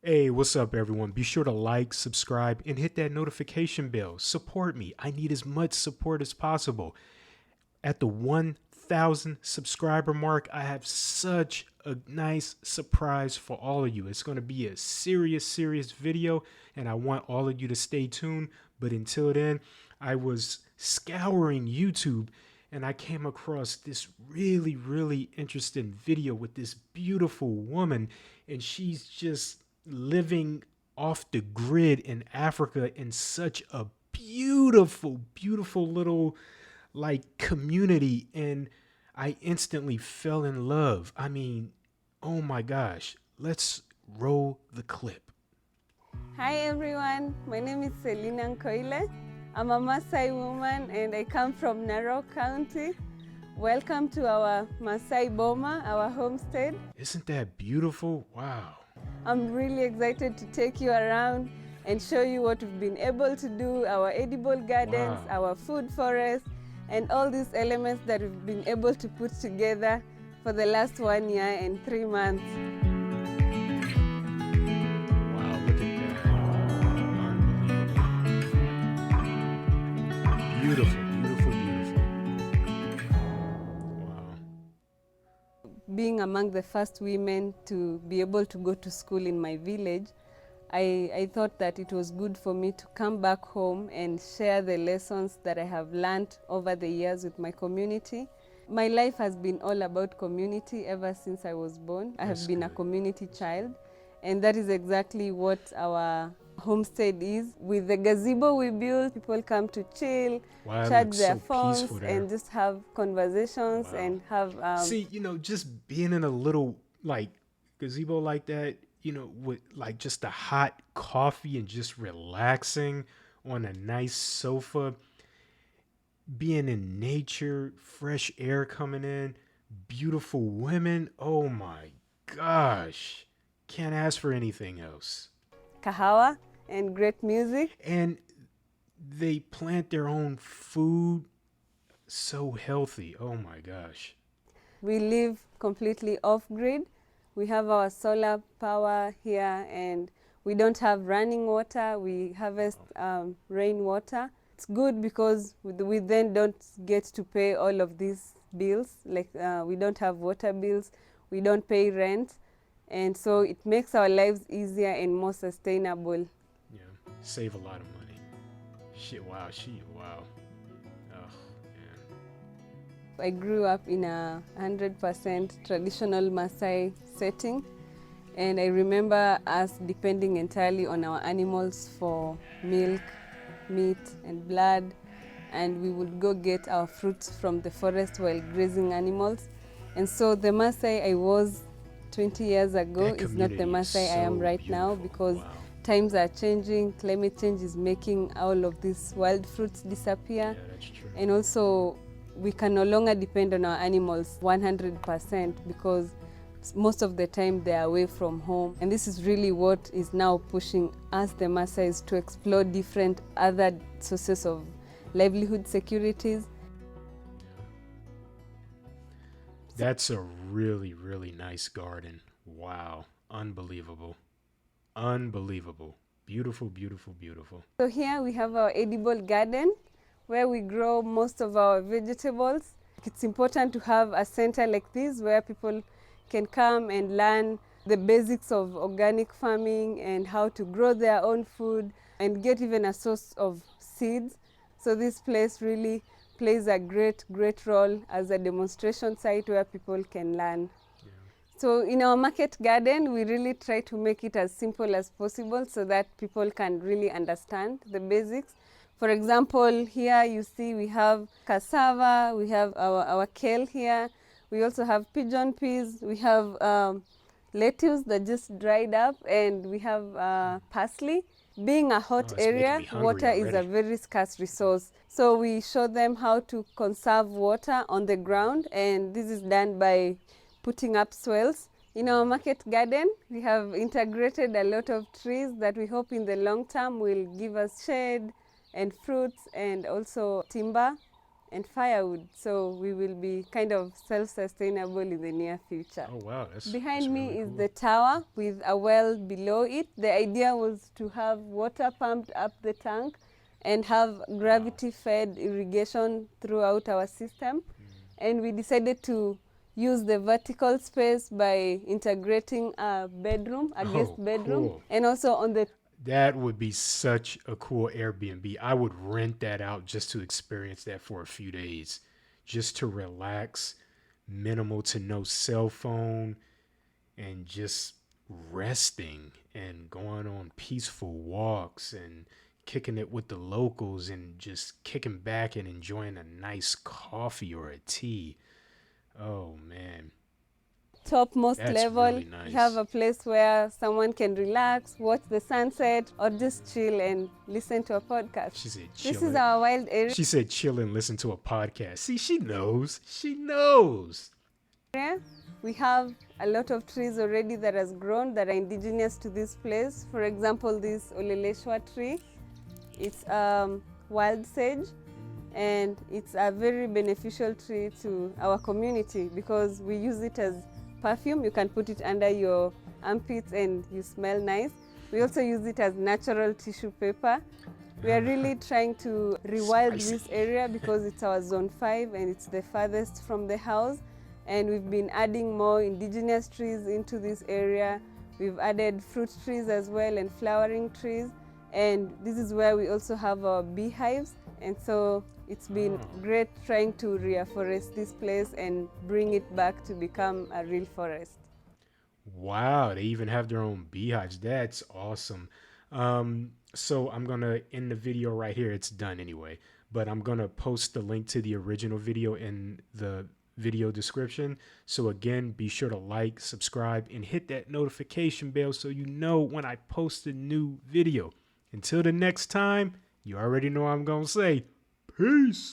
Hey, what's up, everyone? Be sure to like, subscribe, and hit that notification bell. Support me. I need as much support as possible. At the 1,000 subscriber mark, I have such a nice surprise for all of you. It's going to be a serious video, and I want all of you to stay tuned. But until then, I was scouring YouTube and I came across this really interesting video with this beautiful woman, and she's just living off the grid in Africa in such a beautiful little like community, and I instantly fell in love. I mean, oh my gosh. Let's roll the clip. Hi everyone, my name is Selina Nkoile. I'm a Maasai woman and I come from Narok County. Welcome to our Maasai Boma, our homestead. Isn't that beautiful? Wow. I'm really excited to take you around and show you what we've been able to do, our edible gardens, our food forest, and all these elements that we've been able to put together for the last 1 year and 3 months. Wow, look at that. Unbelievable. Beautiful. Wow. Being among the first women to be able to go to school in my village, I thought that it was good for me to come back home and share the lessons that I have learned over the years with my community. My life has been all about community ever since I was born. I have been a community child, and that is exactly what our homestead is. With the gazebo we built, people come to chill, charge their phones, and just have conversations and have... See, just being in a little like gazebo like that, with like just a hot coffee and just relaxing on a nice sofa, being in nature, fresh air coming in, beautiful women. Oh my gosh. Can't ask for anything else. Kahawa and great music. And they plant their own food. So healthy. Oh my gosh. We live completely off-grid. We have our solar power here and we don't have running water. We harvest rainwater. It's good because we then don't get to pay all of these bills. Like we don't have water bills, we don't pay rent. And so it makes our lives easier and more sustainable. Yeah, save a lot of money. Shit, wow. Oh, man. I grew up in a 100% traditional Maasai setting, and I remember us depending entirely on our animals for milk, meat, and blood, and we would go get our fruits from the forest while grazing animals. And so the Maasai I was 20 years ago is not the Maasai I am right now, because times are changing, climate change is making all of these wild fruits disappear. Yeah, that's true. And also we can no longer depend on our animals 100% because most of the time they are away from home. And this is really what is now pushing us, the Maasais, to explore different other sources of livelihood securities. That's a really nice garden. Wow. Unbelievable. Beautiful. So here we have our edible garden where we grow most of our vegetables. It's important to have a center like this where people can come and learn the basics of organic farming and how to grow their own food and get even a source of seeds. So this place really plays a great role as a demonstration site where people can learn. Yeah. So in our market garden, we really try to make it as simple as possible so that people can really understand the basics. For example, here you see we have cassava, we have our kale here, we also have pigeon peas, we have lettuce that just dried up, and we have parsley. Being a hot area, water is a very scarce resource. So we show them how to conserve water on the ground, and this is done by putting up swales. In our market garden, we have integrated a lot of trees that we hope in the long term will give us shade and fruits and also timber. and firewood. So we will be kind of self-sustainable in the near future. Oh wow, that's Behind me really is cool. the tower with a well below it. The idea was to have water pumped up the tank and have gravity-fed irrigation throughout our system. And we decided to use the vertical space by integrating a bedroom, a guest Oh, bedroom, cool. and also on the That would be such a cool Airbnb. I would rent that out just to experience that for a few days, just to relax, minimal to no cell phone, and just resting and going on peaceful walks and kicking it with the locals and just kicking back and enjoying a nice coffee or a tea. Oh man, topmost that's level, really we have nice. a place where someone can relax, watch the sunset, or just chill and listen to a podcast. She said This is chilling. our wild area. She said chill and listen to a podcast. See, she knows. She knows. We have a lot of trees already that has grown that are indigenous to this place. For example, this Oleleshwa tree, it's wild sage, and it's a very beneficial tree to our community because we use it as perfume. You can put it under your armpits and you smell nice. We also use it as natural tissue paper. We are really trying to rewild this area because it's our zone 5 and it's the farthest from the house. And we've been adding more indigenous trees into this area. We've added fruit trees as well and flowering trees. And this is where we also have our beehives. And so it's been great trying to reforest this place and bring it back to become a real forest. Wow, they even have their own beehives. That's awesome. So I'm gonna end the video right here. It's done anyway, but I'm gonna post the link to the original video in the video description. So again, be sure to like, subscribe, and hit that notification bell so you know when I post a new video. Until the next time, you already know what I'm gonna say. Peace.